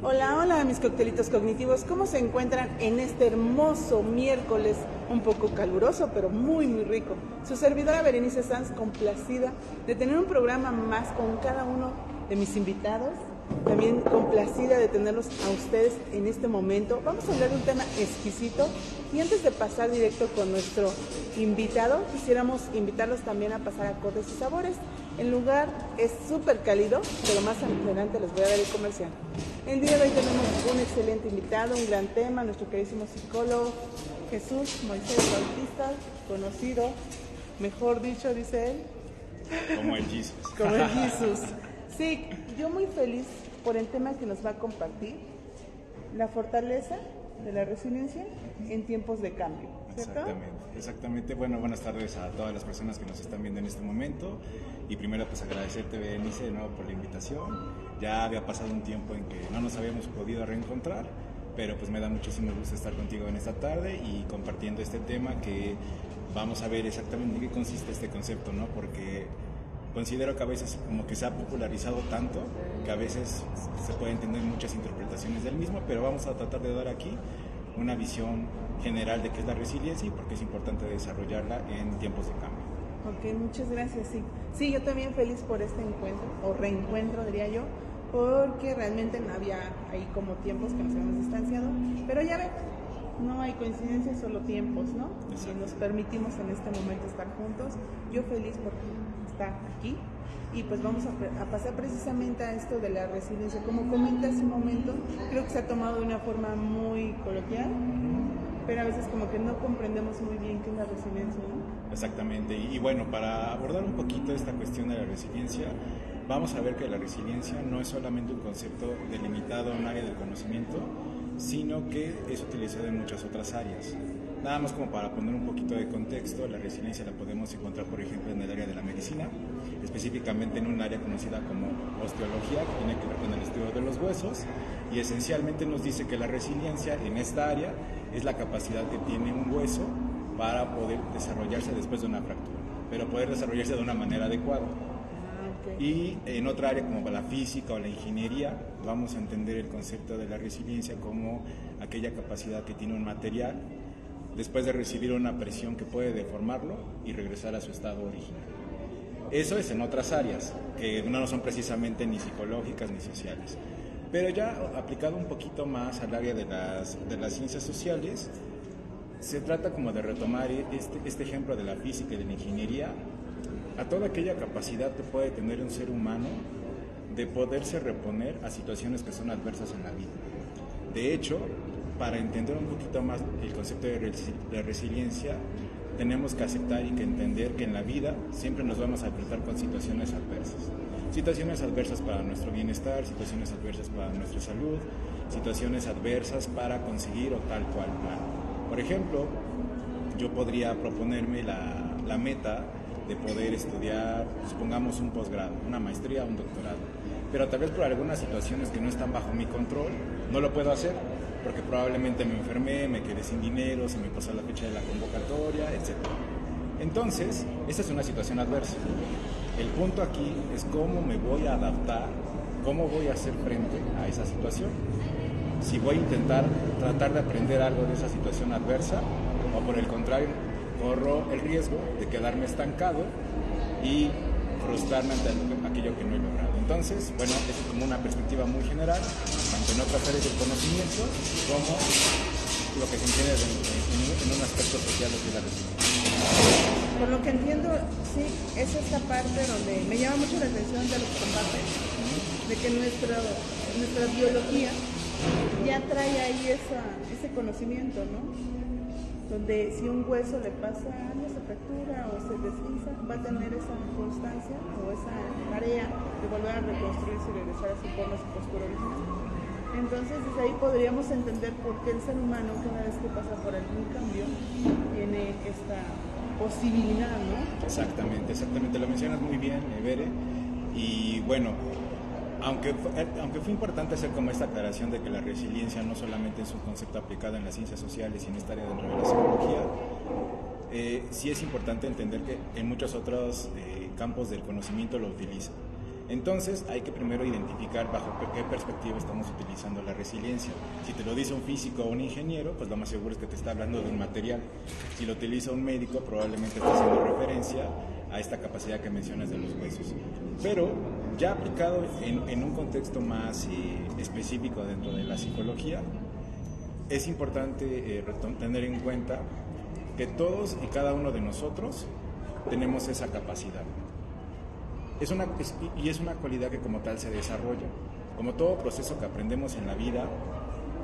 Hola, hola mis coctelitos cognitivos, ¿cómo se encuentran en este hermoso miércoles? Un poco caluroso, pero muy rico. Su servidora Berenice Sanz, complacida de tener un programa más con cada uno de mis invitados. También complacida de tenerlos a ustedes en este momento. Vamos a hablar de un tema exquisito y antes de pasar directo con nuestro invitado, quisiéramos invitarlos también a pasar a Cortes y Sabores. El lugar es súper cálido, pero más adelante les voy a dar el comercial. El día de hoy tenemos un excelente invitado, un gran tema, nuestro queridísimo psicólogo Jesús Moisés Bautista, conocido, mejor dicho, dice él, como el Jesús. Como el Jesús. Sí, yo muy feliz por el tema que nos va a compartir, la fortaleza de la resiliencia en tiempos de cambio, ¿cierto? Exactamente. Bueno, buenas tardes a todas las personas que nos están viendo en este momento. Y primero pues agradecerte, Berenice, de nuevo por la invitación. Ya había pasado un tiempo en que no nos habíamos podido reencontrar, pero pues me da muchísimo gusto estar contigo en esta tarde y compartiendo este tema que vamos a ver exactamente en qué consiste este concepto, ¿no? Porque considero que a veces como que se ha popularizado tanto que a veces se pueden tener muchas interpretaciones del mismo, pero vamos a tratar de dar aquí una visión general de qué es la resiliencia y por qué es importante desarrollarla en tiempos de cambio. Ok, muchas gracias, sí, yo también feliz por este encuentro, o reencuentro diría yo, porque realmente no había ahí como tiempos que nos habíamos distanciado, pero ya ven, no hay coincidencias, solo tiempos, ¿no? Y nos permitimos en este momento estar juntos. Yo feliz por estar aquí y pues vamos a pasar precisamente a esto de la resiliencia. Como comenté hace un momento, creo que se ha tomado de una forma muy coloquial, pero a veces como que no comprendemos muy bien qué es la resiliencia, ¿no? Exactamente, y bueno, para abordar un poquito esta cuestión de la resiliencia, vamos a ver que la resiliencia no es solamente un concepto delimitado a un área del conocimiento, sino que es utilizado en muchas otras áreas. Nada más como para poner un poquito de contexto, la resiliencia la podemos encontrar, por ejemplo, en el área de la medicina, específicamente en un área conocida como osteología, que tiene que ver con el estudio de los huesos, y esencialmente nos dice que la resiliencia en esta área es la capacidad que tiene un hueso para poder desarrollarse después de una fractura, pero poder desarrollarse de una manera adecuada. Y en otra área como la física o la ingeniería vamos a entender el concepto de la resiliencia como aquella capacidad que tiene un material después de recibir una presión que puede deformarlo y regresar a su estado original. Eso es en otras áreas que no son precisamente ni psicológicas ni sociales, pero ya aplicado un poquito más al área de las ciencias sociales, se trata como de retomar este ejemplo de la física y de la ingeniería a toda aquella capacidad que puede tener un ser humano de poderse reponer a situaciones que son adversas en la vida. De hecho, para entender un poquito más el concepto de resiliencia, tenemos que aceptar y que entender que en la vida siempre nos vamos a enfrentar con situaciones adversas. Situaciones adversas para nuestro bienestar, situaciones adversas para nuestra salud, situaciones adversas para conseguir o tal cual plan. Por ejemplo, yo podría proponerme la meta de poder estudiar, supongamos, un posgrado, una maestría o un doctorado, pero tal vez por algunas situaciones que no están bajo mi control no lo puedo hacer, porque probablemente me enfermé, me quedé sin dinero, se me pasó la fecha de la convocatoria, etc. Entonces, esta es una situación adversa. El punto aquí es cómo me voy a adaptar, cómo voy a hacer frente a esa situación. Si voy a intentar tratar de aprender algo de esa situación adversa, o por el contrario, corro el riesgo de quedarme estancado y frustrarme ante aquello que no he logrado. Entonces, bueno, eso es como una perspectiva muy general, tanto en otras áreas del conocimiento como lo que se entiende en un aspecto social de la resiliencia. Por lo que entiendo, sí, es esta parte donde me llama mucho la atención de los combates, de que nuestra biología ya trae ahí ese conocimiento, ¿no? Donde si un hueso le pasa algo, se fractura o se desliza, va a tener esa constancia o esa tarea de volver a reconstruirse y regresar a su forma, a su postura original. Entonces, desde ahí podríamos entender por qué el ser humano, cada vez que pasa por algún cambio, tiene esta posibilidad, ¿no? Exactamente, lo mencionas muy bien, Bere, y bueno, aunque fue importante hacer como esta aclaración de que la resiliencia no solamente es un concepto aplicado en las ciencias sociales y en esta área de la psicología, sí es importante entender que en muchos otros campos del conocimiento lo utilizan. Entonces hay que primero identificar bajo qué perspectiva estamos utilizando la resiliencia. Si te lo dice un físico o un ingeniero, pues lo más seguro es que te está hablando de un material. Si lo utiliza un médico, probablemente está haciendo referencia a esta capacidad que mencionas de los huesos. Pero ya aplicado en un contexto más específico dentro de la psicología, es importante tener en cuenta que todos y cada uno de nosotros tenemos esa capacidad. Es una cualidad que como tal se desarrolla. Como todo proceso que aprendemos en la vida,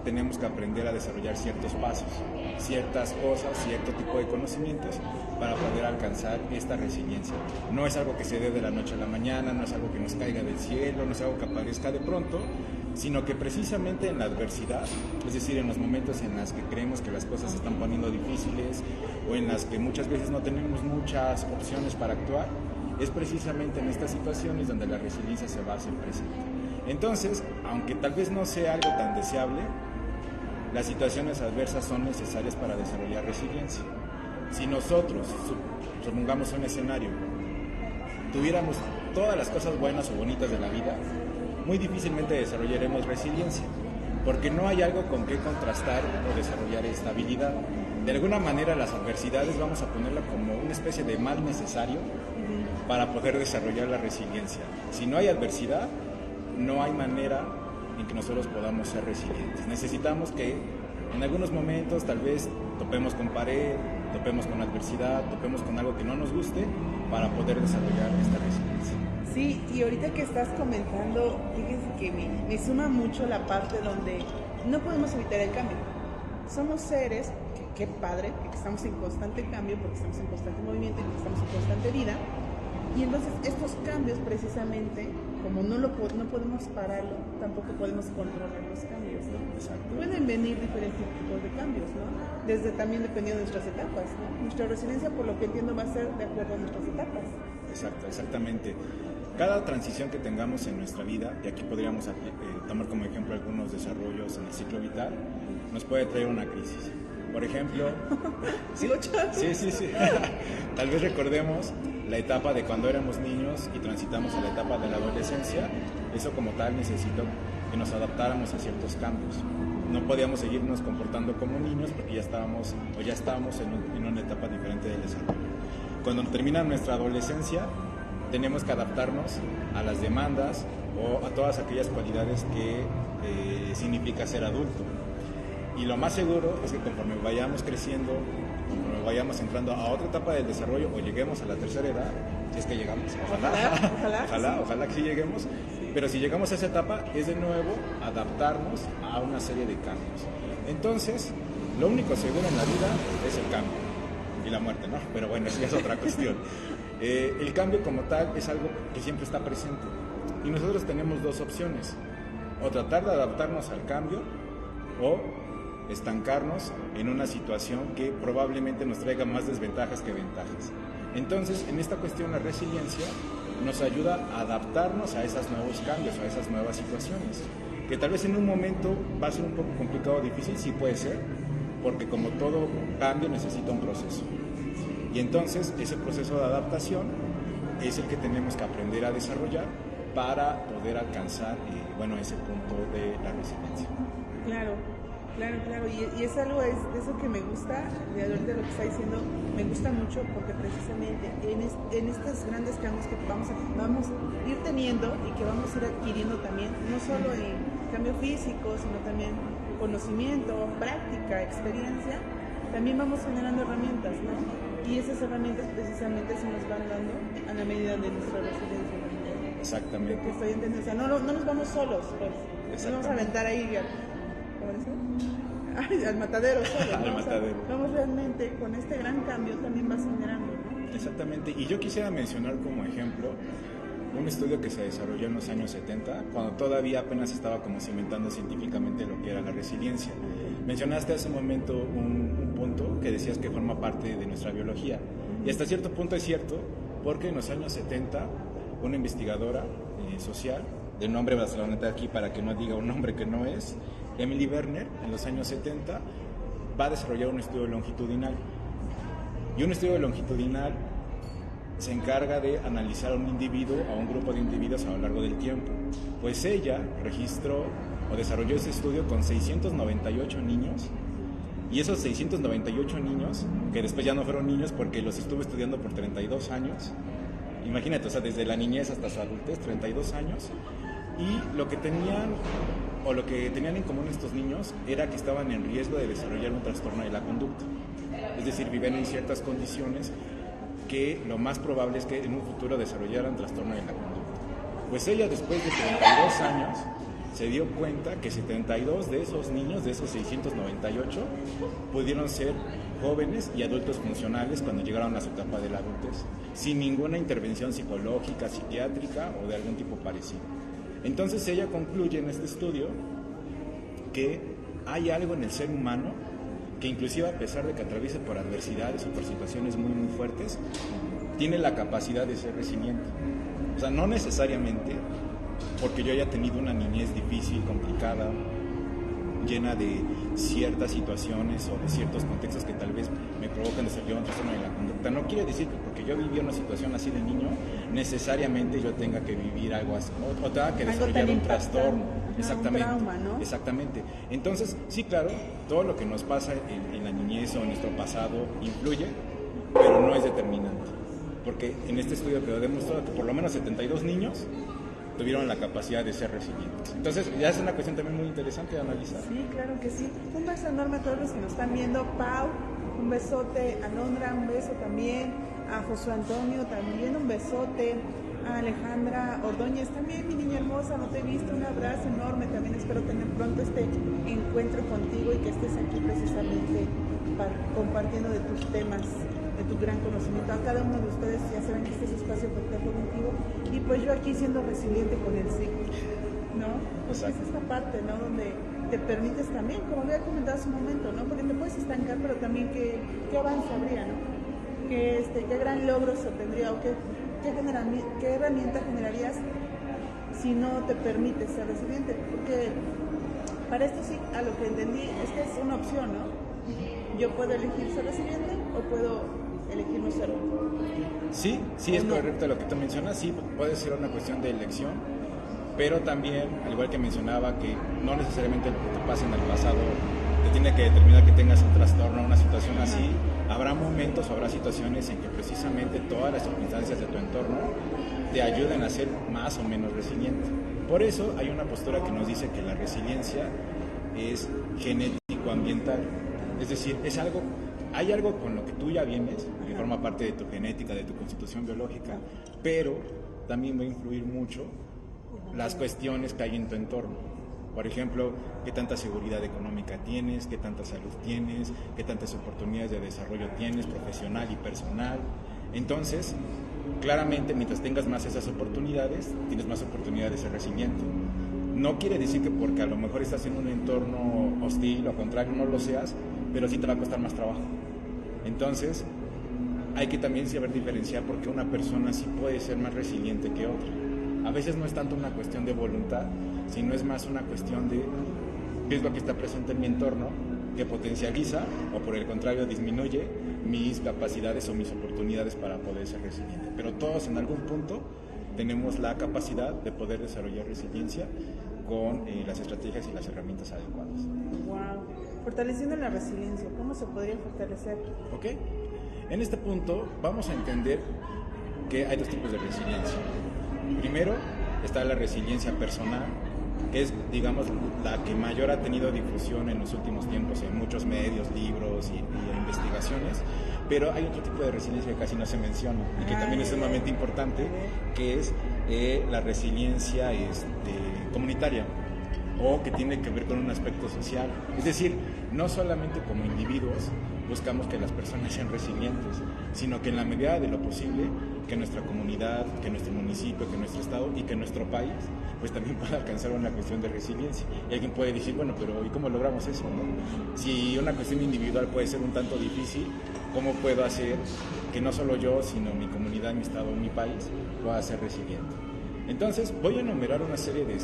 tenemos que aprender a desarrollar ciertos pasos, ciertas cosas, cierto tipo de conocimientos para poder alcanzar esta resiliencia. No es algo que se dé de la noche a la mañana, no es algo que nos caiga del cielo, no es algo que aparezca de pronto, sino que precisamente en la adversidad, es decir, en los momentos en los que creemos que las cosas se están poniendo difíciles o en las que muchas veces no tenemos muchas opciones para actuar, es precisamente en estas situaciones donde la resiliencia se va a hacer presente. Entonces, aunque tal vez no sea algo tan deseable, las situaciones adversas son necesarias para desarrollar resiliencia. Si nosotros, supongamos un escenario, tuviéramos todas las cosas buenas o bonitas de la vida, muy difícilmente desarrollaremos resiliencia, porque no hay algo con qué contrastar o desarrollar esta habilidad. De alguna manera las adversidades vamos a ponerla como una especie de mal necesario para poder desarrollar la resiliencia. Si no hay adversidad, no hay manera en que nosotros podamos ser resilientes. Necesitamos que en algunos momentos tal vez topemos con pared, topemos con adversidad, topemos con algo que no nos guste para poder desarrollar esta resiliencia. Sí, y ahorita que estás comentando, fíjense que me suma mucho la parte donde no podemos evitar el cambio. Somos seres, qué padre, que estamos en constante cambio, porque estamos en constante movimiento y porque estamos en constante vida. Y entonces estos cambios precisamente, como no podemos pararlo, tampoco podemos controlar los cambios, ¿no? Exacto. Pueden venir diferentes tipos de cambios, ¿no? Desde también dependiendo de nuestras etapas, ¿no? Nuestra resiliencia, por lo que entiendo, va a ser de acuerdo a nuestras etapas. Exacto, exactamente. Cada transición que tengamos en nuestra vida, y aquí podríamos tomar como ejemplo algunos desarrollos en el ciclo vital, nos puede traer una crisis. Por ejemplo, sí, tal vez recordemos la etapa de cuando éramos niños y transitamos a la etapa de la adolescencia. Eso como tal necesitó que nos adaptáramos a ciertos cambios. No podíamos seguirnos comportando como niños porque ya estábamos en una etapa diferente del desarrollo. Cuando termina nuestra adolescencia, tenemos que adaptarnos a las demandas o a todas aquellas cualidades que significa ser adulto. Y lo más seguro es que conforme vayamos creciendo, conforme vayamos entrando a otra etapa del desarrollo o lleguemos a la tercera edad, si es que llegamos, ojalá que sí lleguemos, pero si llegamos a esa etapa es de nuevo adaptarnos a una serie de cambios. Entonces, lo único seguro en la vida es el cambio y la muerte, ¿no? Pero bueno, eso ya es otra cuestión. El cambio como tal es algo que siempre está presente y nosotros tenemos dos opciones: o tratar de adaptarnos al cambio o estancarnos en una situación que probablemente nos traiga más desventajas que ventajas. Entonces, en esta cuestión la resiliencia nos ayuda a adaptarnos a esos nuevos cambios, a esas nuevas situaciones, que tal vez en un momento va a ser un poco complicado o difícil, sí puede ser, porque como todo cambio necesita un proceso. Y entonces ese proceso de adaptación es el que tenemos que aprender a desarrollar para poder alcanzar ese punto de la resiliencia. Claro. Y es algo de eso que me gusta, de ahorita lo que está diciendo, me gusta mucho porque precisamente en estos grandes cambios que vamos a ir teniendo y que vamos a ir adquiriendo también, no solo en cambio físico, sino también conocimiento, práctica, experiencia, también vamos generando herramientas, ¿no? Y esas herramientas precisamente se nos van dando a la medida de nuestra resiliencia. Exactamente. Que estoy entendiendo, o sea, no nos vamos solos, pues, no vamos a aventar ahí al matadero solo. Vamos realmente con este gran cambio también vas generando, ¿no? Exactamente, y yo quisiera mencionar como ejemplo un estudio que se desarrolló en los años 70, cuando todavía apenas estaba como cimentando científicamente lo que era la resiliencia. Mencionaste hace un momento un punto que decías que forma parte de nuestra biología, y hasta cierto punto es cierto, porque en los años 70 una investigadora social, de nombre va a ser la neta aquí para que no diga un nombre que no es, Emily Werner, en los años 70, va a desarrollar un estudio longitudinal. Y un estudio longitudinal se encarga de analizar a un individuo, a un grupo de individuos a lo largo del tiempo. Pues ella registró o desarrolló ese estudio con 698 niños, y esos 698 niños, que después ya no fueron niños porque los estuvo estudiando por 32 años, imagínate, o sea, desde la niñez hasta su adultez, 32 años, y lo que tenían en común estos niños era que estaban en riesgo de desarrollar un trastorno de la conducta. Es decir, vivían en ciertas condiciones que lo más probable es que en un futuro desarrollaran trastorno de la conducta. Pues ella, después de 32 años, se dio cuenta que 72 de esos niños, de esos 698, pudieron ser jóvenes y adultos funcionales cuando llegaron a su etapa de la adultez, sin ninguna intervención psicológica, psiquiátrica o de algún tipo parecido. Entonces ella concluye en este estudio que hay algo en el ser humano que, inclusive a pesar de que atraviese por adversidades o por situaciones muy muy fuertes, tiene la capacidad de ser resiliente. O sea, no necesariamente porque yo haya tenido una niñez difícil, complicada, llena de ciertas situaciones o de ciertos contextos que tal vez me provocan desarrollar un trastorno de la conducta. No quiere decir que porque yo viví una situación así de niño, necesariamente yo tenga que vivir algo así, o tenga que desarrollar un trastorno. Exactamente. Un trauma, ¿no? Exactamente. Entonces, sí, claro, todo lo que nos pasa en la niñez o en nuestro pasado influye, pero no es determinante. Porque en este estudio quedó demostrado que por lo menos 72 niños tuvieron la capacidad de ser resilientes. Entonces, ya es una cuestión también muy interesante de analizar. Sí, claro que sí. Un beso enorme a todos los que nos están viendo. Pau, un besote. A Londra, un beso también. A Josué Antonio también, un besote. A Alejandra Ordóñez también, mi niña hermosa, no te he visto, un abrazo enorme. También espero tener pronto este encuentro contigo y que estés aquí precisamente compartiendo de tus temas, de tu gran conocimiento. A cada uno de ustedes ya saben que este es espacio cognitivo, y pues yo aquí siendo resiliente con el sí, ¿no? Pues es esta parte, ¿no? Donde te permites también, como había comentado hace un momento, ¿no? Porque te puedes estancar, pero también qué avance habría, ¿no? Qué gran logro se obtendría, o qué herramienta generarías si no te permites ser resiliente. Porque para esto sí, a lo que entendí, esta es una opción, ¿no? Yo puedo elegir ser resiliente o puedo elegir no serlo. Sí, es correcto lo que tú mencionas. Sí, puede ser una cuestión de elección, pero también, al igual que mencionaba, que no necesariamente lo que te pasa en el pasado te tiene que determinar que tengas un trastorno o una situación así. Habrá momentos o habrá situaciones en que precisamente todas las circunstancias de tu entorno te ayuden a ser más o menos resiliente. Por eso hay una postura que nos dice que la resiliencia es genético-ambiental. Es decir, hay algo con lo que tú ya vienes, que forma parte de tu genética, de tu constitución biológica, pero también va a influir mucho las cuestiones que hay en tu entorno. Por ejemplo, qué tanta seguridad económica tienes, qué tanta salud tienes, qué tantas oportunidades de desarrollo tienes, profesional y personal. Entonces, claramente, mientras tengas más esas oportunidades, tienes más oportunidades de ser resiliente. No quiere decir que porque a lo mejor estás en un entorno hostil o al contrario no lo seas, pero sí te va a costar más trabajo. Entonces, hay que también saber diferenciar porque una persona sí puede ser más resiliente que otra. A veces no es tanto una cuestión de voluntad, sino es más una cuestión de qué es lo que está presente en mi entorno, que potencializa o por el contrario disminuye mis capacidades o mis oportunidades para poder ser resiliente. Pero todos en algún punto tenemos la capacidad de poder desarrollar resiliencia con las estrategias y las herramientas adecuadas. Wow. Fortaleciendo la resiliencia, ¿cómo se podría fortalecer? Ok. En este punto vamos a entender que hay dos tipos de resiliencia. Primero está la resiliencia personal, que es, digamos, la que mayor ha tenido difusión en los últimos tiempos en muchos medios, libros y investigaciones, pero hay otro tipo de resiliencia que casi no se menciona y que también es sumamente importante, que es la resiliencia comunitaria, o que tiene que ver con un aspecto social. Es decir, no solamente como individuos buscamos que las personas sean resilientes, sino que en la medida de lo posible, que nuestra comunidad, que nuestro municipio, que nuestro estado y que nuestro país, pues también pueda alcanzar una cuestión de resiliencia. Y alguien puede decir, bueno, pero ¿y cómo logramos eso, no? Si una cuestión individual puede ser un tanto difícil, ¿cómo puedo hacer que no solo yo, sino mi comunidad, mi estado, mi país, pueda ser resiliente? Entonces, voy a enumerar una serie de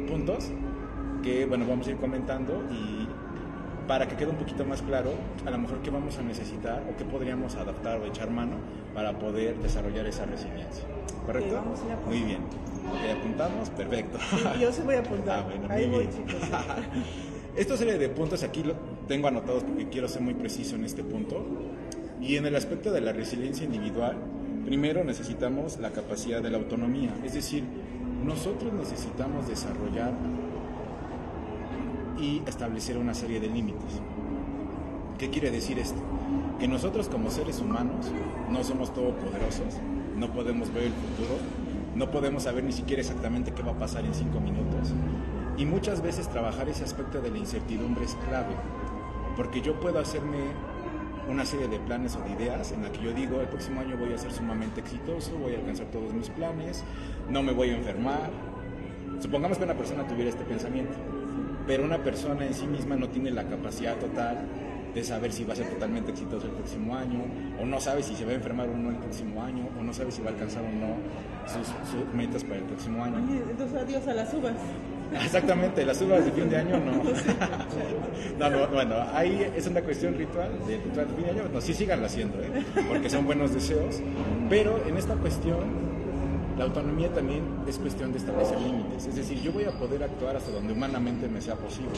puntos que, bueno, vamos a ir comentando y para que quede un poquito más claro a lo mejor qué vamos a necesitar o qué podríamos adaptar o echar mano para poder desarrollar esa resiliencia. ¿Correcto? Vamos a ir a muy bien. ¿Te apuntamos? Perfecto. Sí, yo sí voy a apuntar. Bueno, ahí muy voy, bien. chicos. Esta serie de puntos aquí lo tengo anotados porque quiero ser muy preciso en este punto. Y en el aspecto de la resiliencia individual, primero necesitamos la capacidad de la autonomía. Es decir, nosotros necesitamos desarrollar y establecer una serie de límites. ¿Qué quiere decir esto? Que nosotros como seres humanos no somos todopoderosos, no podemos ver el futuro, no podemos saber ni siquiera exactamente qué va a pasar en 5 minutos. Y muchas veces trabajar ese aspecto de la incertidumbre es clave, porque yo puedo hacerme una serie de planes o de ideas en la que yo digo, el próximo año voy a ser sumamente exitoso, voy a alcanzar todos mis planes, no me voy a enfermar. Supongamos que una persona tuviera este pensamiento, pero una persona en sí misma no tiene la capacidad total de saber si va a ser totalmente exitoso el próximo año, o no sabe si se va a enfermar o no el próximo año, o no sabe si va a alcanzar o no sus metas para el próximo año. Oye, entonces adiós a las uvas. Exactamente, las uvas de fin de año no, bueno, ahí es una cuestión ritual de fin de año, no, sí síganlo haciendo, porque son buenos deseos, pero en esta cuestión la autonomía también es cuestión de establecer límites, es decir, yo voy a poder actuar hasta donde humanamente me sea posible,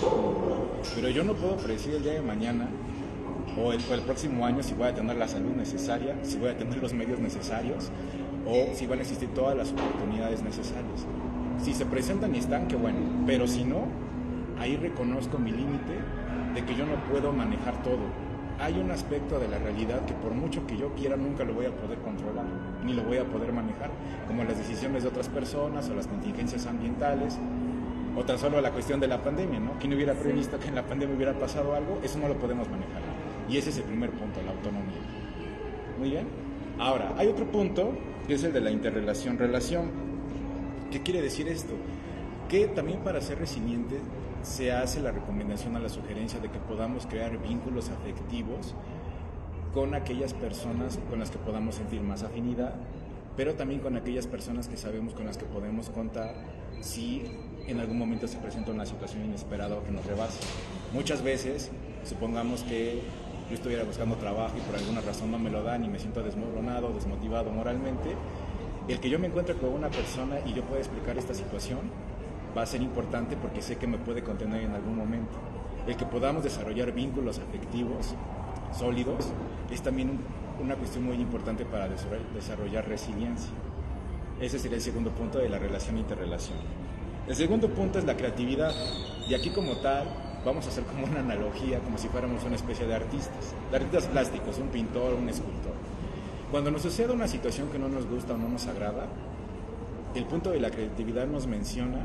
pero yo no puedo predecir el día de mañana o el próximo año si voy a tener la salud necesaria, si voy a tener los medios necesarios o si van a existir todas las oportunidades necesarias. Si se presentan y están, qué bueno, pero si no, ahí reconozco mi límite de que yo no puedo manejar todo. Hay un aspecto de la realidad que por mucho que yo quiera nunca lo voy a poder controlar, ni lo voy a poder manejar, como las decisiones de otras personas o las contingencias ambientales, o tan solo la cuestión de la pandemia, ¿no? ¿Quién hubiera previsto que en la pandemia hubiera pasado algo? Eso no lo podemos manejar. Y ese es el primer punto, la autonomía. Muy bien. Ahora, hay otro punto, que es el de la interrelación-relación. ¿Qué quiere decir esto? Que también para ser resiliente se hace la recomendación a la sugerencia de que podamos crear vínculos afectivos con aquellas personas con las que podamos sentir más afinidad, pero también con aquellas personas que sabemos con las que podemos contar si en algún momento se presenta una situación inesperada o que nos rebase. Muchas veces, supongamos que yo estuviera buscando trabajo y por alguna razón no me lo dan y me siento desmoronado, desmotivado moralmente, el que yo me encuentre con una persona y yo pueda explicar esta situación va a ser importante porque sé que me puede contener en algún momento. El que podamos desarrollar vínculos afectivos sólidos es también una cuestión muy importante para desarrollar resiliencia. Ese sería el segundo punto de la relación e interrelación. El segundo punto es la creatividad, y aquí como tal vamos a hacer como una analogía, como si fuéramos una especie de artistas plásticos, un pintor, un escultor. Cuando nos sucede una situación que no nos gusta o no nos agrada, el punto de la creatividad nos menciona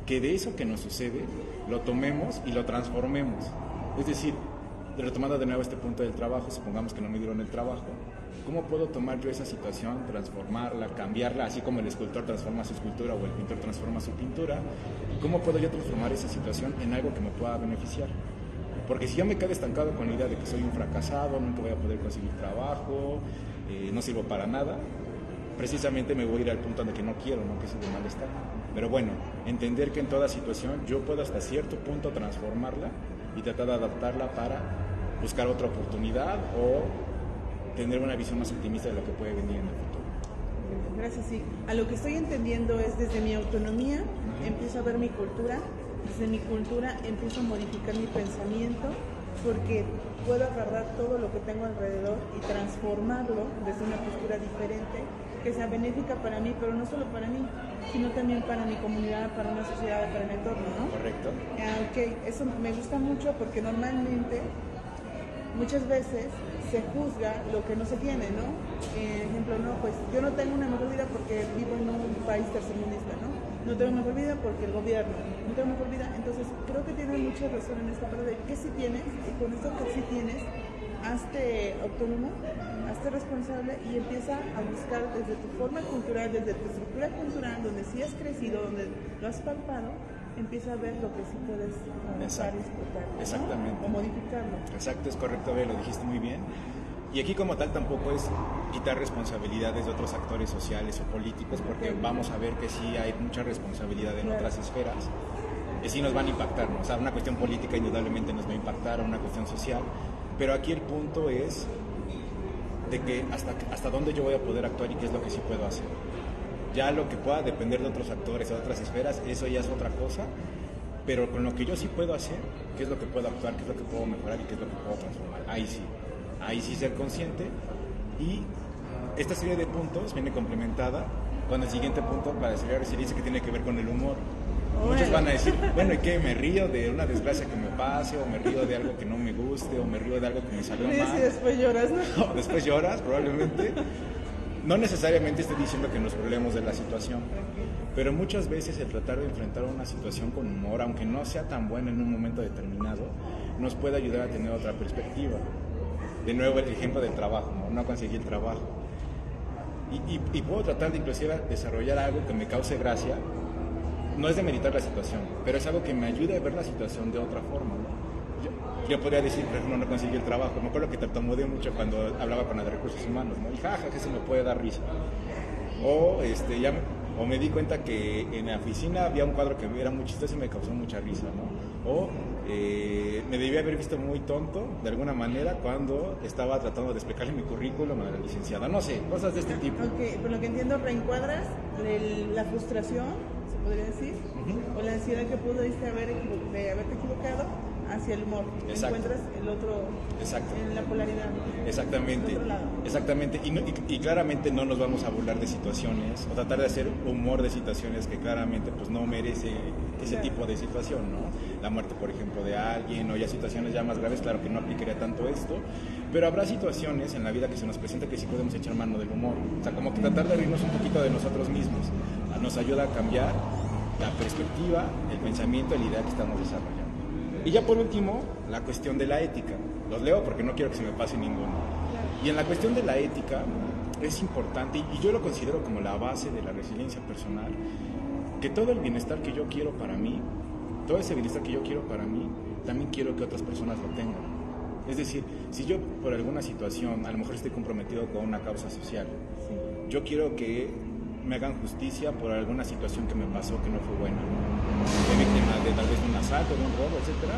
que de eso que nos sucede lo tomemos y lo transformemos. Es decir, retomando de nuevo este punto del trabajo, supongamos que no me dieron el trabajo, ¿cómo puedo tomar yo esa situación, transformarla, cambiarla, así como el escultor transforma su escultura o el pintor transforma su pintura? ¿Cómo puedo yo transformar esa situación en algo que me pueda beneficiar? Porque si yo me quedo estancado con la idea de que soy un fracasado, nunca voy a poder conseguir trabajo, no sirvo para nada, precisamente me voy a ir al punto en el que no quiero, ¿no? Que es el de malestar. Pero bueno, entender que en toda situación yo puedo hasta cierto punto transformarla y tratar de adaptarla para buscar otra oportunidad o tener una visión más optimista de lo que puede venir en el futuro. Gracias, sí. A lo que estoy entendiendo es desde mi autonomía empiezo a ver mi cultura, desde mi cultura empiezo a modificar mi pensamiento, porque puedo agarrar todo lo que tengo alrededor y transformarlo desde una postura diferente que sea benéfica para mí, pero no solo para mí, sino también para mi comunidad, para una sociedad, para el entorno, ¿no? Correcto. Ok, eso me gusta mucho porque normalmente, muchas veces, se juzga lo que no se tiene, ¿no? Ejemplo, no, pues yo no tengo una mejor vida porque vivo en un país tercermundista, ¿no? No tengo mejor vida porque el gobierno, no tengo mejor vida. Entonces, creo que tiene mucha razón en esta parte de qué sí tienes, y con esto que sí tienes, hazte autónomo, hazte responsable y empieza a buscar desde tu forma cultural, desde tu estructura cultural, donde sí has crecido, donde lo has palpado, empieza a ver lo que sí puedes trabajar y explotar, ¿no? Exactamente. O modificarlo. Exacto, es correcto, lo dijiste muy bien. Y aquí como tal tampoco es quitar responsabilidades de otros actores sociales o políticos, porque vamos a ver que sí hay mucha responsabilidad en otras esferas. sí nos van a impactar, ¿no? O sea, una cuestión política indudablemente nos va a impactar, una cuestión social, pero aquí el punto es de que hasta dónde yo voy a poder actuar y qué es lo que sí puedo hacer. Ya lo que pueda depender de otros actores, de otras esferas, eso ya es otra cosa, pero con lo que yo sí puedo hacer, qué es lo que puedo actuar, qué es lo que puedo mejorar y qué es lo que puedo transformar. Ahí sí ser consciente, y esta serie de puntos viene complementada con el siguiente punto para desarrollar resiliencia, que tiene que ver con el humor. Muchos van a decir, bueno, ¿y qué? ¿Me río de una desgracia que me pase? ¿O me río de algo que no me guste? ¿O me río de algo que me salió mal? Y después lloras, ¿no? O después lloras, probablemente. No necesariamente estoy diciendo que nos burlemos de la situación, pero muchas veces el tratar de enfrentar una situación con humor, aunque no sea tan buena en un momento determinado, nos puede ayudar a tener otra perspectiva. De nuevo, el ejemplo del trabajo, no conseguí el trabajo. Y puedo tratar de inclusive desarrollar algo que me cause gracia. No es demeritar la situación, pero es algo que me ayude a ver la situación de otra forma, ¿no? Yo podría decir, por ejemplo, no conseguí el trabajo. Me acuerdo que tartamudeé mucho cuando hablaba con la de recursos humanos, ¿no? Y jaja, que se me puede dar risa. O me di cuenta que en la oficina había un cuadro que era muy chistoso y me causó mucha risa, ¿no? O me debía haber visto muy tonto, de alguna manera, cuando estaba tratando de explicarle mi currículum a la licenciada. No sé, cosas de este tipo. Ok, por lo que entiendo, reencuadras la frustración, se podría decir, o la ansiedad que pudiste de haberte equivocado, hacia el humor. Exacto. Encuentras el otro. Exacto. En la polaridad, ¿no? Exactamente. El otro lado. Exactamente. Y claramente no nos vamos a burlar de situaciones o tratar de hacer humor de situaciones que claramente pues no merece ese tipo de situación, ¿no? La muerte, por ejemplo, de alguien, o ya situaciones ya más graves, claro que no aplicaría tanto esto, pero habrá situaciones en la vida que se nos presenta que sí podemos echar mano del humor. O sea, como que tratar de reírnos un poquito de nosotros mismos nos ayuda a cambiar la perspectiva, el pensamiento, la idea que estamos desarrollando. Y ya por último, la cuestión de la ética. Los leo porque no quiero que se me pase ninguno. Y en la cuestión de la ética es importante, y yo lo considero como la base de la resiliencia personal, que todo el bienestar que yo quiero para mí, todo ese bienestar que yo quiero para mí, también quiero que otras personas lo tengan. Es decir, si yo por alguna situación, a lo mejor estoy comprometido con una causa social, yo quiero que me hagan justicia por alguna situación que me pasó que no fue buena. Fui víctima de tal vez de un asalto, de un robo, etc.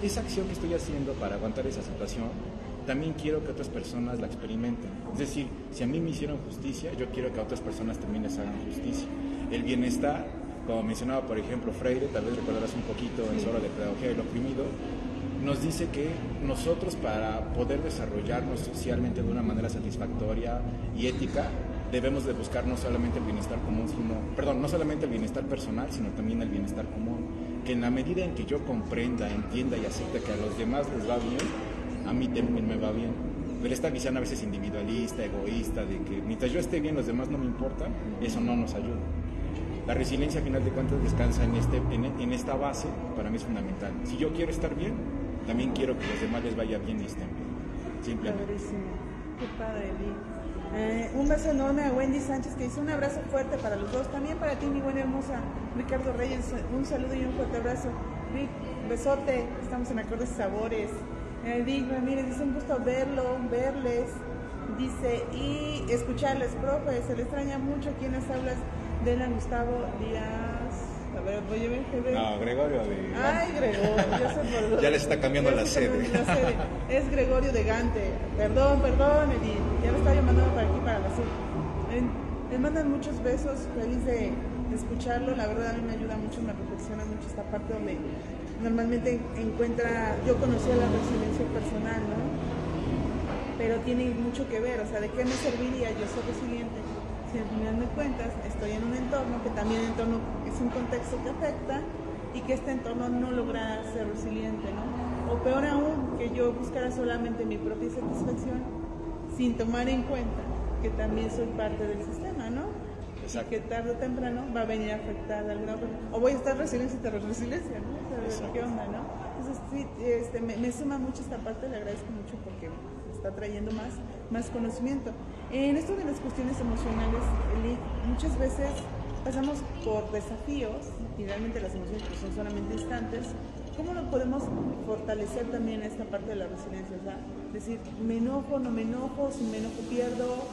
Esa acción que estoy haciendo para aguantar esa situación, también quiero que otras personas la experimenten. Es decir, si a mí me hicieron justicia, yo quiero que a otras personas también les hagan justicia. El bienestar, como mencionaba por ejemplo Freire, tal vez recordarás un poquito en su obra de Pedagogía del Oprimido, nos dice que nosotros, para poder desarrollarnos socialmente de una manera satisfactoria y ética, debemos de buscar no solamente el bienestar común, no solamente el bienestar personal, sino también el bienestar común. Que en la medida en que yo comprenda, entienda y acepte que a los demás les va bien, a mí también me va bien. Pero esta visión a veces individualista, egoísta, de que mientras yo esté bien, los demás no me importan, eso no nos ayuda. La resiliencia, a final de cuentas, descansa en esta base, para mí es fundamental. Si yo quiero estar bien, también quiero que los demás les vaya bien y estén bien. Simplemente. Padrísimo. Qué padre, Vic. Un beso enorme a Wendy Sánchez, que dice un abrazo fuerte para los dos, también para ti, mi buena hermosa Ricardo Reyes, un saludo y un fuerte abrazo. Vic, besote, estamos en Acordes y Sabores. Vic Ramírez dice un gusto verles, dice, y escucharles, profe, se le extraña mucho aquí en las aulas de la Gustavo Díaz. A ver, voy a ver. No, Gregorio de... Ay, Gregorio, yo sé por dónde. Ya les está cambiando la sede. Es Gregorio de Gante. Perdón, Edith. Ya me está llamando para aquí, para la sur. Les mandan muchos besos, feliz de escucharlo. La verdad a mí me ayuda mucho, me reflexiona mucho esta parte donde normalmente yo conocía la resiliencia personal, ¿no? Pero tiene mucho que ver, o sea, ¿de qué me serviría yo ser resiliente? Si al final de cuentas estoy en un entorno que también es un contexto que afecta y que este entorno no logra ser resiliente, ¿no? O peor aún, que yo buscara solamente mi propia satisfacción sin tomar en cuenta que también soy parte del sistema, ¿no? Exacto. Y que tarde o temprano va a venir a afectar de alguna forma. O voy a estar resiliencia y te resiliencia, ¿no? O sea, ¿qué onda, no? Entonces, sí, me suma mucho esta parte, le agradezco mucho porque está trayendo más conocimiento. En esto de las cuestiones emocionales, Eli, muchas veces pasamos por desafíos y realmente las emociones pues, son solamente instantes. ¿Cómo lo podemos fortalecer también esta parte de la resiliencia? O sea, decir, me enojo, no me enojo, si me enojo pierdo,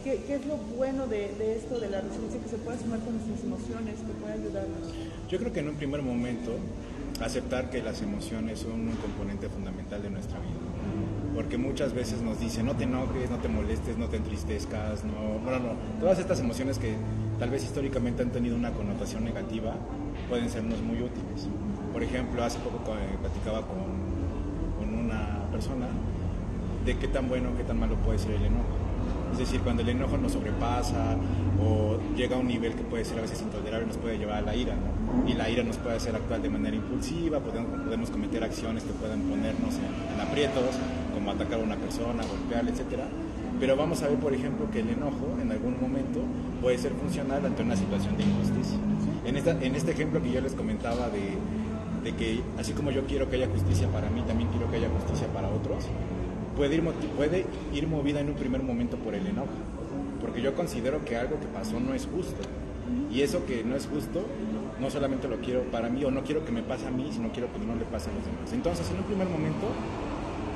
¿Qué es lo bueno de esto, de la resiliencia, que se puede sumar con nuestras emociones, que puede ayudarnos? Yo creo que en un primer momento aceptar que las emociones son un componente fundamental de nuestra vida. Porque muchas veces nos dicen, no te enojes, no te molestes, no te entristezcas, todas estas emociones que tal vez históricamente han tenido una connotación negativa pueden sernos muy útiles. Por ejemplo, hace poco platicaba con una persona de qué tan bueno, qué tan malo puede ser el enojo. Es decir, cuando el enojo nos sobrepasa o llega a un nivel que puede ser a veces intolerable, nos puede llevar a la ira, ¿no? Y la ira nos puede hacer actuar de manera impulsiva, podemos cometer acciones que puedan ponernos en aprietos, como atacar a una persona, golpearla, etc. Pero vamos a ver, por ejemplo, que el enojo en algún momento puede ser funcional ante una situación de injusticia. En este ejemplo que yo les comentaba de que así como yo quiero que haya justicia para mí, también quiero que haya justicia para otros, puede ir movida en un primer momento por el enojo, porque yo considero que algo que pasó no es justo, y eso que no es justo no solamente lo quiero para mí o no quiero que me pase a mí, sino quiero que no le pase a los demás. Entonces, en un primer momento,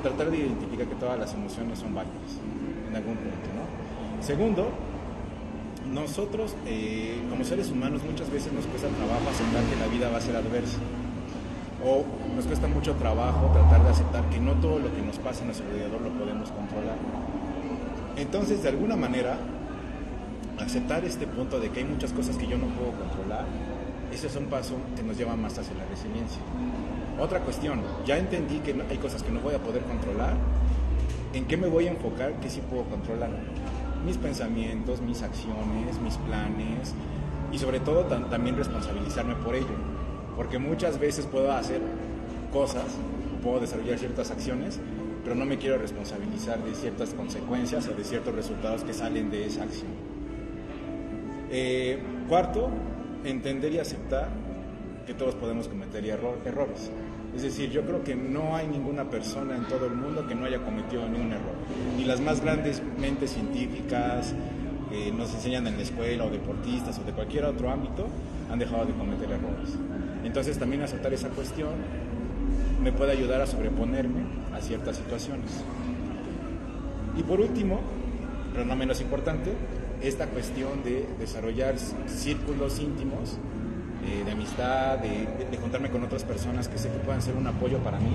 tratar de identificar que todas las emociones son válidas en algún punto, ¿no? Segundo, nosotros como seres humanos muchas veces nos cuesta trabajo aceptar que la vida va a ser adversa, o nos cuesta mucho trabajo tratar de aceptar que no todo lo que nos pasa a nuestro alrededor lo podemos controlar. Entonces, de alguna manera, aceptar este punto de que hay muchas cosas que yo no puedo controlar, ese es un paso que nos lleva más hacia la resiliencia. Otra cuestión, ya entendí que hay cosas que no voy a poder controlar, ¿en qué me voy a enfocar que sí puedo controlar? Mis pensamientos, mis acciones, mis planes, y sobre todo también responsabilizarme por ello. Porque muchas veces puedo hacer cosas, puedo desarrollar ciertas acciones, pero no me quiero responsabilizar de ciertas consecuencias o de ciertos resultados que salen de esa acción. Cuarto, entender y aceptar que todos podemos cometer errores. Es decir, yo creo que no hay ninguna persona en todo el mundo que no haya cometido ni un error. Ni las más grandes mentes científicas que nos enseñan en la escuela, o deportistas, o de cualquier otro ámbito, han dejado de cometer errores. Entonces, también aceptar esa cuestión me puede ayudar a sobreponerme a ciertas situaciones. Y por último, pero no menos importante, esta cuestión de desarrollar círculos íntimos de amistad, de juntarme con otras personas que sé que puedan ser un apoyo para mí,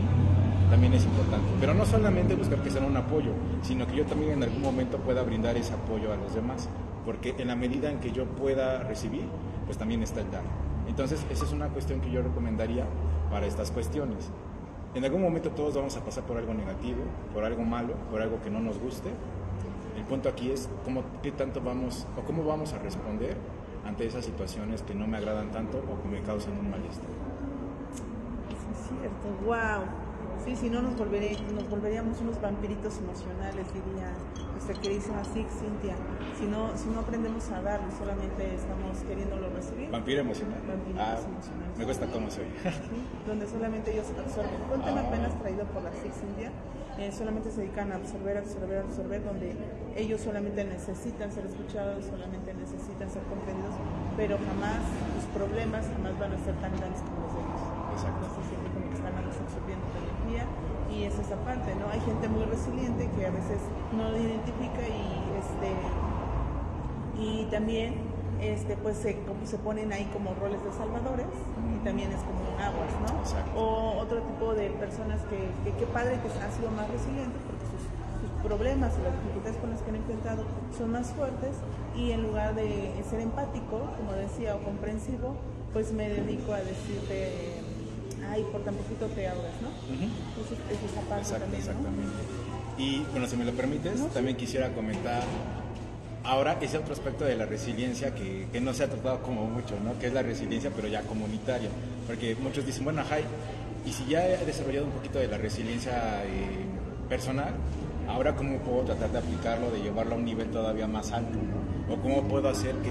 también es importante. Pero no solamente buscar que sean un apoyo, sino que yo también en algún momento pueda brindar ese apoyo a los demás, porque en la medida en que yo pueda recibir, pues también está el dar. Entonces, esa es una cuestión que yo recomendaría para estas cuestiones. En algún momento todos vamos a pasar por algo negativo, por algo malo, por algo que no nos guste. El punto aquí es cómo vamos a responder ante esas situaciones que no me agradan tanto o que me causan un malestar. Es cierto, wow. Sí, si no nos volveríamos unos vampiritos emocionales, diría nuestra queridísima Cintia. Si no aprendemos a dar, solamente estamos queriéndolo recibir. Vampiro emocional. Emocionales. Me gusta cómo soy. Sí, donde solamente ellos absorben. Fue un tema apenas traído por la Cintia. Solamente se dedican a absorber, donde ellos solamente necesitan ser escuchados, solamente necesitan ser comprendidos, pero jamás sus problemas van a ser tan grandes como los de ellos. Exacto. Entonces siempre como que están absorbiendo energía, y es esa parte, ¿no? Hay gente muy resiliente que a veces no lo identifica y también pues se ponen ahí como roles de salvadores, y también es como un aguas, ¿no? Exacto. O otro tipo de personas que qué padre que han sido más resilientes, porque sus problemas y las dificultades con las que han enfrentado son más fuertes, y en lugar de ser empático, como decía, o comprensivo, pues me dedico a decirte, ay, por tan poquito te ahogas, ¿no? Entonces es esa parte también, ¿no? Exactamente. Y bueno, si me lo permites, también quisiera comentar ahora ese otro aspecto de la resiliencia que no se ha tratado como mucho, ¿no? Que es la resiliencia, pero ya comunitaria. Porque muchos dicen, bueno, ajá, y si ya he desarrollado un poquito de la resiliencia personal, ahora cómo puedo tratar de aplicarlo, de llevarlo a un nivel todavía más alto, ¿no? O cómo puedo hacer que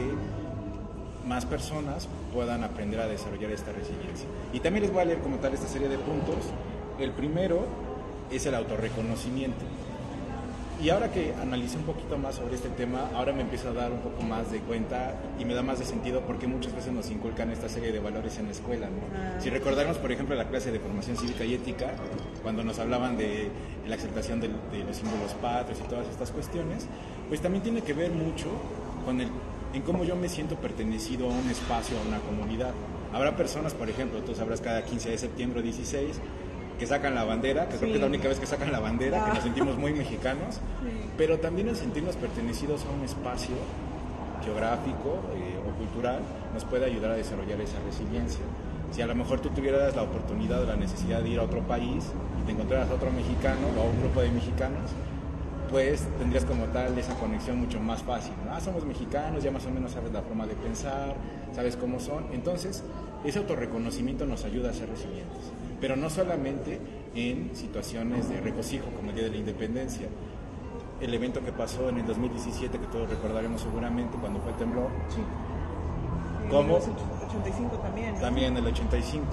más personas puedan aprender a desarrollar esta resiliencia. Y también les voy a leer como tal esta serie de puntos. El primero es el autorreconocimiento. Y ahora que analicé un poquito más sobre este tema, ahora me empiezo a dar un poco más de cuenta y me da más de sentido porque muchas veces nos inculcan esta serie de valores en la escuela, ¿no? Si recordamos, por ejemplo, la clase de formación cívica y ética, cuando nos hablaban de la exaltación de los símbolos patrios y todas estas cuestiones, pues también tiene que ver mucho con en cómo yo me siento pertenecido a un espacio, a una comunidad. Habrá personas, por ejemplo, tú sabrás, cada 15 de septiembre o 16, que sacan la bandera, que creo que es la única vez que sacan la bandera, que nos sentimos muy mexicanos, pero también el sentirnos pertenecidos a un espacio geográfico o cultural nos puede ayudar a desarrollar esa resiliencia. Si a lo mejor tú tuvieras la oportunidad o la necesidad de ir a otro país y te encontraras a otro mexicano o a un grupo de mexicanos, pues tendrías como tal esa conexión mucho más fácil, ¿no? Somos mexicanos, ya más o menos sabes la forma de pensar, sabes cómo son, entonces ese autorreconocimiento nos ayuda a ser resilientes, pero no solamente en situaciones de regocijo como el Día de la Independencia. El evento que pasó en el 2017, que todos recordaremos seguramente, cuando fue el temblor, como 85 también, ¿no? También en el 85,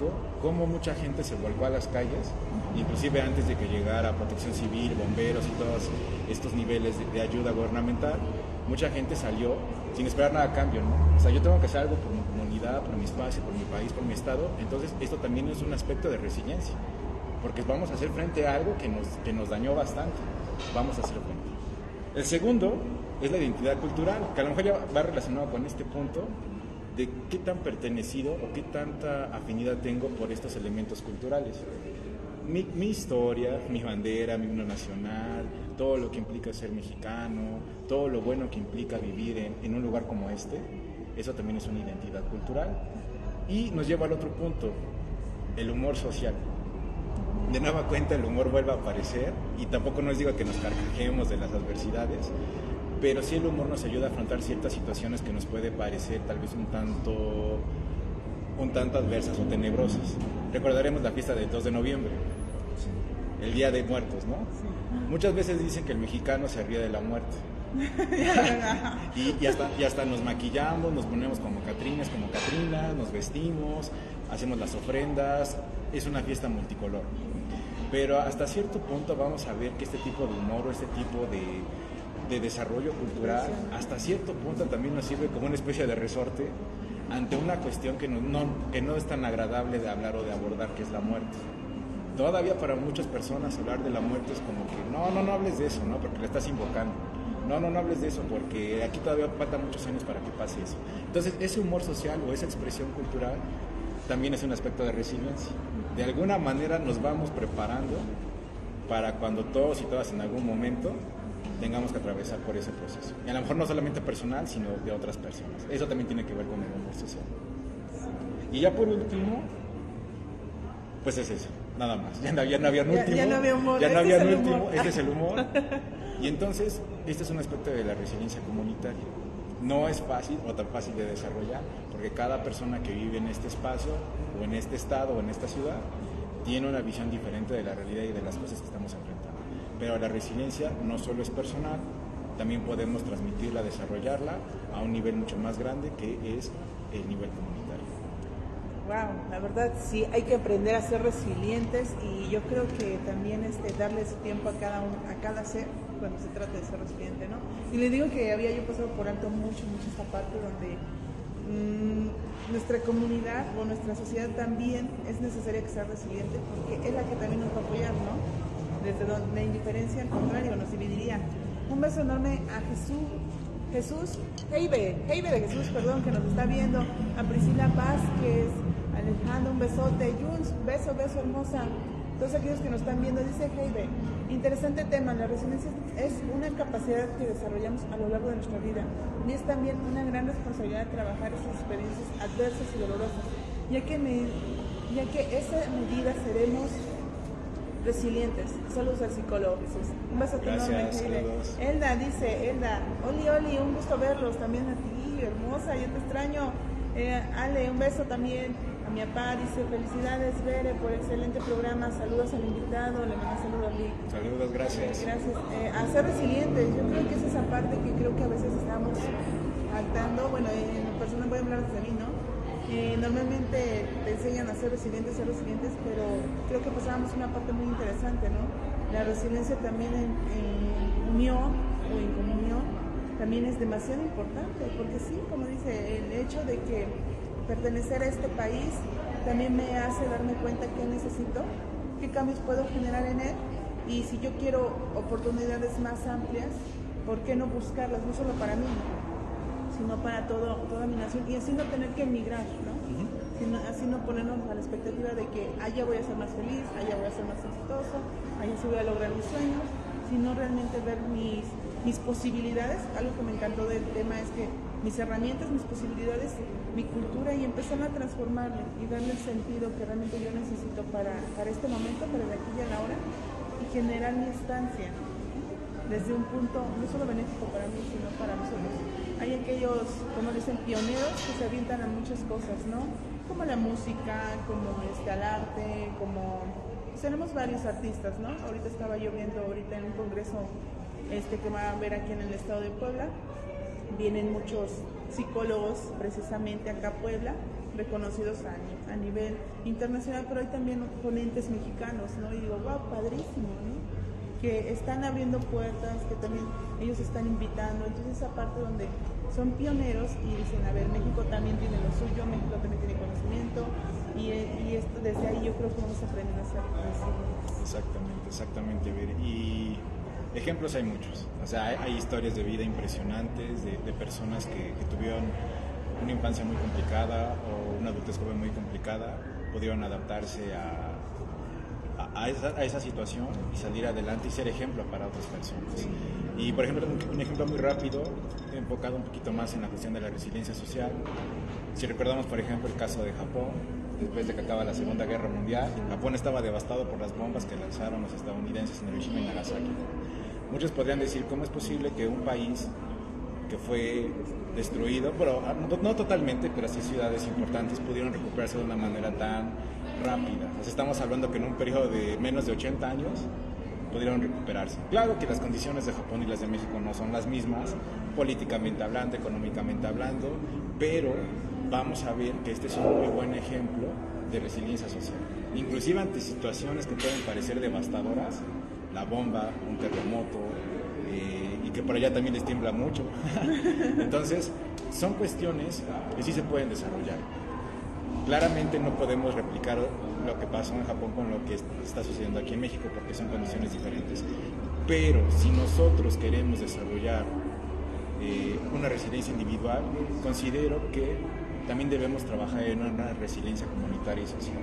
cómo mucha gente se volcó a las calles, inclusive antes de que llegara Protección Civil, bomberos y todos estos niveles de ayuda gubernamental, mucha gente salió sin esperar nada a cambio, ¿no? O sea, yo tengo que hacer algo por mi comunidad, por mi espacio, por mi país, por mi estado, entonces esto también es un aspecto de resiliencia, porque vamos a hacer frente a algo que nos dañó bastante, vamos a hacer frente. El segundo es la identidad cultural, que a lo mejor ya va relacionado con este punto, de qué tan pertenecido o qué tanta afinidad tengo por estos elementos culturales. Mi historia, mi bandera, mi himno nacional, todo lo que implica ser mexicano, todo lo bueno que implica vivir en un lugar como este, eso también es una identidad cultural. Y nos lleva al otro punto, el humor social. De nueva cuenta el humor vuelve a aparecer y tampoco nos digo que nos carcajemos de las adversidades, pero sí el humor nos ayuda a afrontar ciertas situaciones que nos puede parecer tal vez un tanto adversas o tenebrosas. Recordaremos la fiesta del 2 de noviembre, el Día de Muertos, ¿no? Sí. Muchas veces dicen que el mexicano se ríe de la muerte. y hasta nos maquillamos, nos ponemos como Catrinas, nos vestimos, hacemos las ofrendas, es una fiesta multicolor. Pero hasta cierto punto vamos a ver que este tipo de humor o este tipo de desarrollo cultural, hasta cierto punto también nos sirve como una especie de resorte ante una cuestión que no es tan agradable de hablar o de abordar, que es la muerte. Todavía para muchas personas hablar de la muerte es como que no hables de eso, ¿no? Porque la estás invocando. No hables de eso porque aquí todavía faltan muchos años para que pase eso. Entonces ese humor social o esa expresión cultural también es un aspecto de resiliencia. De alguna manera nos vamos preparando para cuando todos y todas en algún momento tengamos que atravesar por ese proceso. Y a lo mejor no solamente personal, sino de otras personas. Eso también tiene que ver con el humor social. Y ya por último, pues es eso, nada más. Ya no había un último. Ya no había humor. Ya no había un último, este es el humor. Y entonces, este es un aspecto de la resiliencia comunitaria. No es fácil o tan fácil de desarrollar, porque cada persona que vive en este espacio, o en este estado, o en esta ciudad, tiene una visión diferente de la realidad y de las cosas que estamos enfrentando. Pero la resiliencia no solo es personal, también podemos transmitirla, desarrollarla a un nivel mucho más grande, que es el nivel comunitario. Wow, la verdad sí, hay que aprender a ser resilientes, y yo creo que también darle su tiempo a cada ser cuando se trata de ser resiliente, ¿no? Y les digo que había yo pasado por alto mucho esta parte donde nuestra comunidad o nuestra sociedad también es necesaria que sea resiliente, porque es la que también nos va a apoyar, ¿no? Desde donde la indiferencia, al contrario, nos dividiría. Un beso enorme a Heibe de Jesús, perdón, que nos está viendo, a Priscila Vázquez, a Alejandro, un besote, Jules, beso hermosa, todos aquellos que nos están viendo. Dice Heibe, interesante tema, la resiliencia es una capacidad que desarrollamos a lo largo de nuestra vida, y es también una gran responsabilidad trabajar esas experiencias adversas y dolorosas, ya que esa medida seremos resilientes. Saludos al psicólogo Jesús. Un beso enorme. Elda dice, Oli, un gusto verlos, también a ti, hermosa, yo te extraño. Ale, un beso también. A mi papá dice, felicidades Bere por excelente programa, saludos al invitado, le mando saludos a Lee. Saludos, gracias. Gracias. A ser resilientes, yo creo que es esa parte que creo que a veces estamos faltando. Bueno, en persona voy a hablar desde mí, ¿no? Normalmente te enseñan a ser resilientes, pero creo que pasábamos una parte muy interesante, ¿no? La resiliencia también en unión o en comunión también es demasiado importante, porque sí, como dice, el hecho de que pertenecer a este país también me hace darme cuenta qué necesito, qué cambios puedo generar en él, y si yo quiero oportunidades más amplias, ¿por qué no buscarlas? No solo para mí, sino para toda mi nación, y así no tener que emigrar, ¿no? Así no ponernos a la expectativa de que allá voy a ser más feliz, allá voy a ser más exitoso, allá sí voy a lograr mis sueños, sino realmente ver mis posibilidades. Algo que me encantó del tema es que mis herramientas, mis posibilidades, mi cultura, y empezar a transformarlo y darle el sentido que realmente yo necesito para este momento, para de aquí y a la hora, y generar mi estancia desde un punto no solo benéfico para mí, sino para nosotros. Hay aquellos, como dicen, pioneros que se avientan a muchas cosas, ¿no? Como la música, como al arte, como... Tenemos varios artistas, ¿no? Ahorita estaba yo viendo en un congreso que va a haber aquí en el estado de Puebla. Vienen muchos psicólogos precisamente acá a Puebla, reconocidos a nivel internacional, pero hay también ponentes mexicanos, ¿no? Y digo, wow, padrísimo, ¿no? Que están abriendo puertas, que también ellos están invitando. Entonces esa parte donde son pioneros y dicen, a ver, México también tiene lo suyo, México también tiene conocimiento, y esto desde ahí yo creo que vamos a aprender a ser resilientes. Exactamente, y ejemplos hay muchos. O sea, hay historias de vida impresionantes de personas que tuvieron una infancia muy complicada o una adultez joven muy complicada, pudieron adaptarse a esa situación y salir adelante y ser ejemplo para otras personas. Y por ejemplo, un ejemplo muy rápido, enfocado un poquito más en la cuestión de la resiliencia social. Si recordamos, por ejemplo, el caso de Japón, después de que acaba la Segunda Guerra Mundial, Japón estaba devastado por las bombas que lanzaron los estadounidenses en Hiroshima y Nagasaki. Muchos podrían decir, ¿cómo es posible que un país que fue destruido, pero no totalmente, pero sí ciudades importantes pudieron recuperarse de una manera tan rápida? O sea, estamos hablando que en un periodo de menos de 80 años pudieron recuperarse. Claro que las condiciones de Japón y las de México no son las mismas, políticamente hablando, económicamente hablando, pero vamos a ver que este es un muy buen ejemplo de resiliencia social. Inclusive ante situaciones que pueden parecer devastadoras, la bomba, un terremoto, y que por allá también les tiembla mucho. Entonces, son cuestiones que sí se pueden desarrollar. Claramente no podemos replicar lo que pasó en Japón con lo que está sucediendo aquí en México, porque son condiciones diferentes. Pero si nosotros queremos desarrollar una resiliencia individual, considero que también debemos trabajar en una resiliencia comunitaria y social,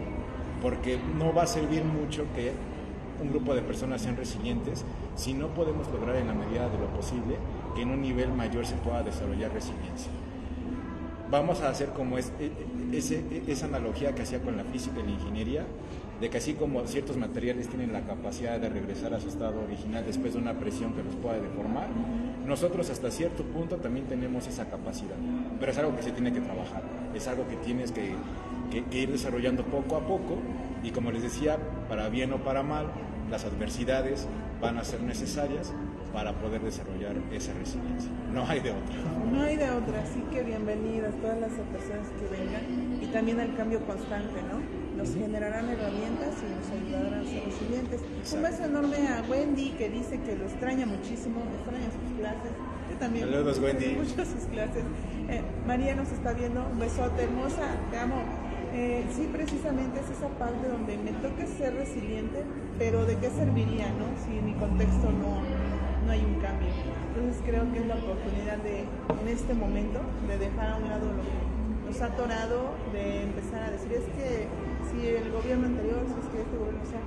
porque no va a servir mucho que un grupo de personas sean resilientes si no podemos lograr en la medida de lo posible que en un nivel mayor se pueda desarrollar resiliencia. Vamos a hacer como esa analogía que hacía con la física y la ingeniería, de que así como ciertos materiales tienen la capacidad de regresar a su estado original después de una presión que los pueda deformar, nosotros hasta cierto punto también tenemos esa capacidad, pero es algo que se tiene que trabajar, es algo que tienes que ir desarrollando poco a poco, y como les decía, para bien o para mal, las adversidades van a ser necesarias para poder desarrollar esa resiliencia. No hay de otra. No hay de otra, así que bienvenidas todas las personas que vengan, y también al cambio constante, ¿no? Nos generarán herramientas y nos ayudarán a ser resilientes. Exacto. Un beso enorme a Wendy, que dice que lo extraña muchísimo, extraña sus clases. Yo también. Saludos, Wendy. Mucho sus clases. María nos está viendo, un besote, hermosa, te amo. Sí, precisamente es esa parte donde me toca ser resiliente, pero ¿de qué serviría, no? Si en mi contexto no hay un cambio. Entonces creo que es la oportunidad en este momento, de dejar a un lado lo que nos ha atorado, de empezar a decir, es que si el gobierno anterior, si es que este gobierno, o sea,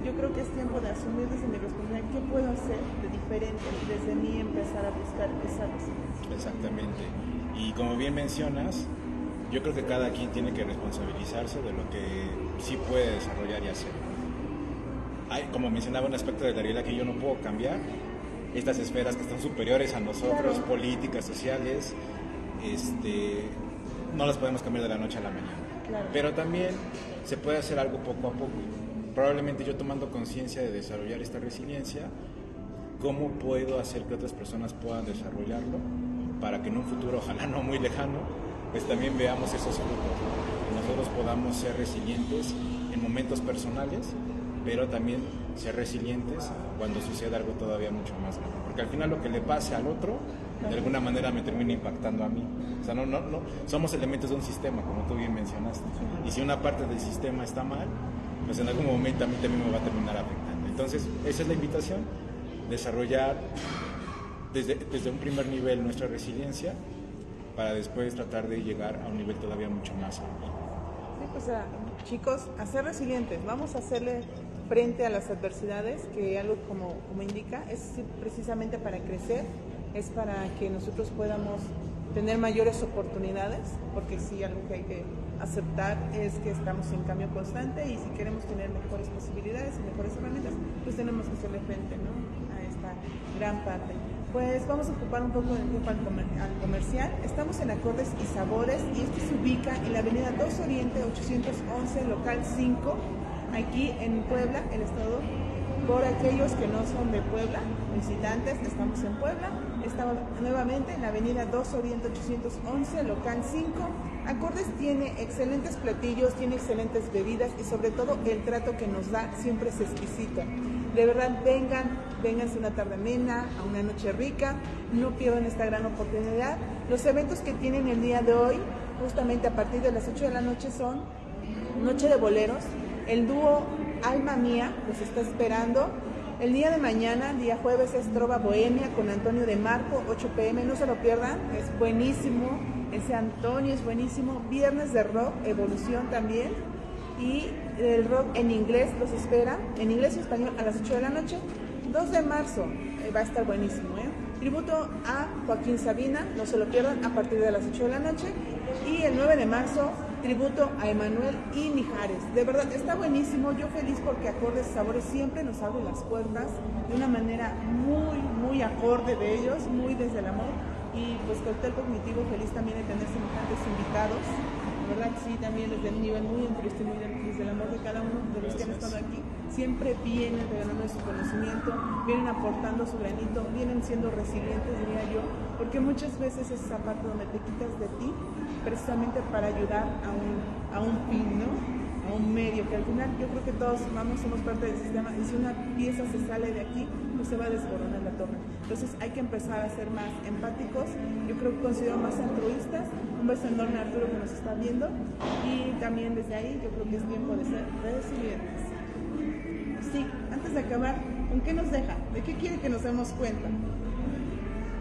yo creo que es tiempo de asumir desde mi responsabilidad qué puedo hacer de diferente, desde mí empezar a buscar esa resiliencia. Exactamente. Y como bien mencionas, yo creo que cada quien tiene que responsabilizarse de lo que sí puede desarrollar y hacer. Hay, como mencionaba, un aspecto de la realidad que yo no puedo cambiar. Estas esferas que están superiores a nosotros, claro, políticas, sociales, no las podemos cambiar de la noche a la mañana. Claro. Pero también se puede hacer algo poco a poco. Probablemente yo, tomando conciencia de desarrollar esta resiliencia, ¿cómo puedo hacer que otras personas puedan desarrollarlo para que en un futuro, ojalá no muy lejano, pues también veamos esos frutos, que nosotros podamos ser resilientes en momentos personales, pero también ser resilientes cuando sucede algo todavía mucho más grande, porque al final lo que le pase al otro de alguna manera me termina impactando a mí. O sea, no, somos elementos de un sistema, como tú bien mencionaste, y si una parte del sistema está mal, pues en algún momento a mí también me va a terminar afectando. Entonces, esa es la invitación, desarrollar desde un primer nivel nuestra resiliencia, para después tratar de llegar a un nivel todavía mucho más alto. Sí, pues chicos, a ser resilientes, vamos a hacerle frente a las adversidades, que algo como indica, es precisamente para crecer, es para que nosotros podamos tener mayores oportunidades, porque sí, algo que hay que aceptar es que estamos en cambio constante, y si queremos tener mejores posibilidades y mejores herramientas, pues tenemos que hacerle frente, ¿no?, a esta gran parte. Pues vamos a ocupar un poco de tiempo al comercial. Estamos en Acordes y Sabores, y esto se ubica en la avenida 2 Oriente 811, local 5, aquí en Puebla, el estado. Por aquellos que no son de Puebla, visitantes, estamos en Puebla. Estamos nuevamente en la avenida 2 Oriente 811, local 5. Acordes tiene excelentes platillos, tiene excelentes bebidas, y sobre todo el trato que nos da siempre es exquisito. De verdad, vénganse una tarde amena, a una noche rica, no pierdan esta gran oportunidad. Los eventos que tienen el día de hoy, justamente a partir de las 8 de la noche, son Noche de Boleros, el dúo Alma Mía los está esperando. El día de mañana, día jueves, es Trova Bohemia con Antonio de Marco, 8 p.m, no se lo pierdan, es buenísimo, ese Antonio es buenísimo. Viernes de Rock, Evolución también, y el rock en inglés los espera, en inglés y español, a las 8 de la noche. 2 de marzo va a estar buenísimo, tributo a Joaquín Sabina, no se lo pierdan, a partir de las 8 de la noche. Y el 9 de marzo, tributo a Emanuel y Mijares. De verdad, está buenísimo. Yo feliz porque Acordes y Sabores siempre nos abre las puertas de una manera muy, muy acorde de ellos, muy desde el amor. Y pues Cóctel Cognitivo, feliz también de tener semejantes invitados. ¿Verdad? Sí, también desde el nivel muy altruista y muy desde el amor de cada uno de los que han estado aquí, siempre vienen regalando su conocimiento, vienen aportando su granito, vienen siendo resilientes, diría yo, porque muchas veces es esa parte donde te quitas de ti, precisamente para ayudar a un fin, ¿no?, a un medio, que al final yo creo que todos somos parte del sistema, y si una pieza se sale de aquí, pues se va a desboronar la torre. Entonces hay que empezar a ser más empáticos, yo creo que considero más altruistas. Un beso enorme a Arturo, que nos está viendo, y también desde ahí yo creo que es tiempo de ser resilientes. Sí, antes de acabar, ¿con qué nos deja? ¿De qué quiere que nos demos cuenta?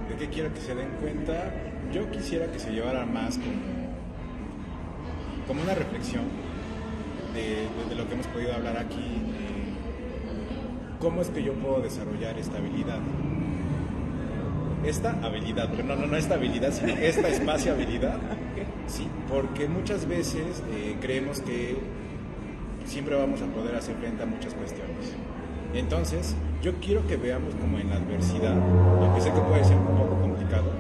¿De qué quiero que se den cuenta? Yo quisiera que se llevara más como una reflexión de lo que hemos podido hablar aquí. ¿Cómo es que yo puedo desarrollar esta habilidad? Esta habilidad, pero no esta habilidad, sino esta espaciabilidad. Sí, porque muchas veces creemos que siempre vamos a poder hacer frente a muchas cuestiones. Entonces, yo quiero que veamos como en la adversidad, aunque sé que puede ser un poco complicado,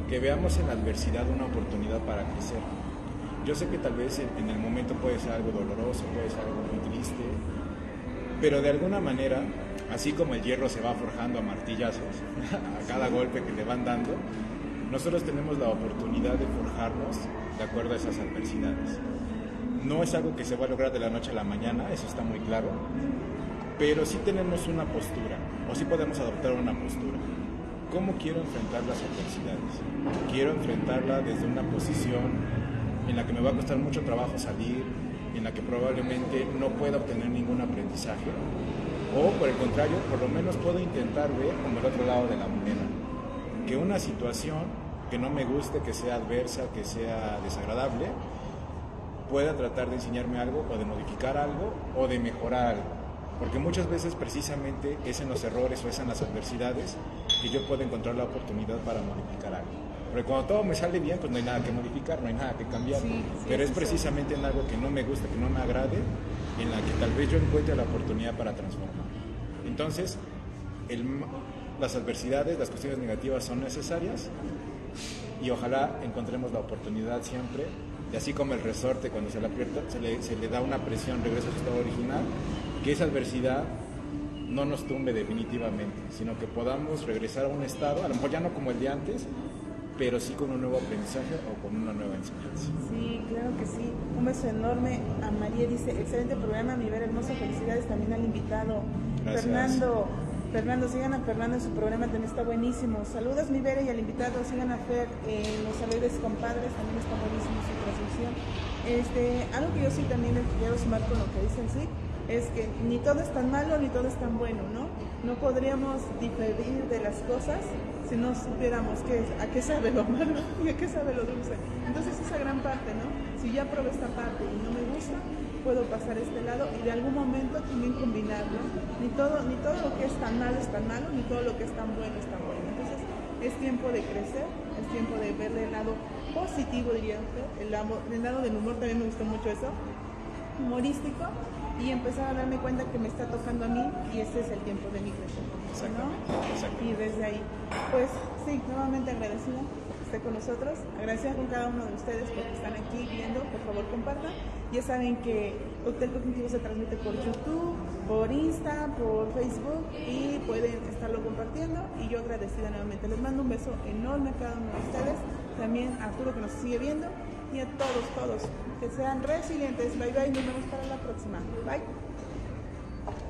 que veamos en la adversidad una oportunidad para crecer. Yo sé que tal vez en el momento puede ser algo doloroso, puede ser algo muy triste, pero de alguna manera, así como el hierro se va forjando a martillazos, a cada golpe que le van dando, nosotros tenemos la oportunidad de forjarnos de acuerdo a esas adversidades. No es algo que se va a lograr de la noche a la mañana, eso está muy claro, pero sí tenemos una postura, o sí podemos adoptar una postura. ¿Cómo quiero enfrentar las adversidades? Quiero enfrentarla desde una posición en la que me va a costar mucho trabajo salir, en la que probablemente no pueda obtener ningún aprendizaje, o por el contrario, por lo menos puedo intentar ver como el otro lado de la moneda, que una situación que no me guste, que sea adversa, que sea desagradable, pueda tratar de enseñarme algo, o de modificar algo, o de mejorar algo, porque muchas veces precisamente es en los errores o es en las adversidades que yo puedo encontrar la oportunidad para modificar algo. Porque cuando todo me sale bien, pues no hay nada que modificar, no hay nada que cambiar. Sí, pero es precisamente en algo que no me gusta, que no me agrade, en la que tal vez yo encuentre la oportunidad para transformar. Entonces, las adversidades, las cuestiones negativas son necesarias, y ojalá encontremos la oportunidad siempre, y así como el resorte cuando se le aprieta, se le da una presión, regresa a su estado original, que esa adversidad no nos tumbe definitivamente, sino que podamos regresar a un estado, a lo mejor ya no como el de antes, pero sí con un nuevo aprendizaje o con una nueva enseñanza. Sí, claro que sí. Un beso enorme a María, dice, excelente programa, mi Vera hermosa, felicidades también al invitado. Gracias. Fernando, sigan a Fernando en su programa, también está buenísimo. Saludos mi Vera y al invitado, sigan a Fer en Los Alegres Compadres, también está buenísimo su transmisión. Algo que yo sí también quiero sumar con lo que dicen, sí, es que ni todo es tan malo ni todo es tan bueno, ¿no? No podríamos diferir de las cosas si no supiéramos a qué sabe lo malo y a qué sabe lo dulce. Entonces esa gran parte, ¿no? Si ya probé esta parte y no me gusta, puedo pasar a este lado y de algún momento también combinarlo. Ni todo lo que es tan malo, ni todo lo que es tan bueno es tan bueno. Entonces es tiempo de crecer, es tiempo de verle el lado positivo, diría usted, el lado del humor, también me gustó mucho eso, humorístico, y empezar a darme cuenta que me está tocando a mí y este es el tiempo de mi crecimiento, ¿no? Y desde ahí, pues sí, nuevamente agradecida que esté con nosotros, agradecida con cada uno de ustedes porque están aquí viendo, por favor compartan. Ya saben que Cóctel Cognitivo se transmite por YouTube, por Insta, por Facebook y pueden estarlo compartiendo y yo agradecida nuevamente. Les mando un beso enorme a cada uno de ustedes, también a Arturo que nos sigue viendo y a todos, que sean resilientes. Bye bye, nos vemos para la próxima. Bye.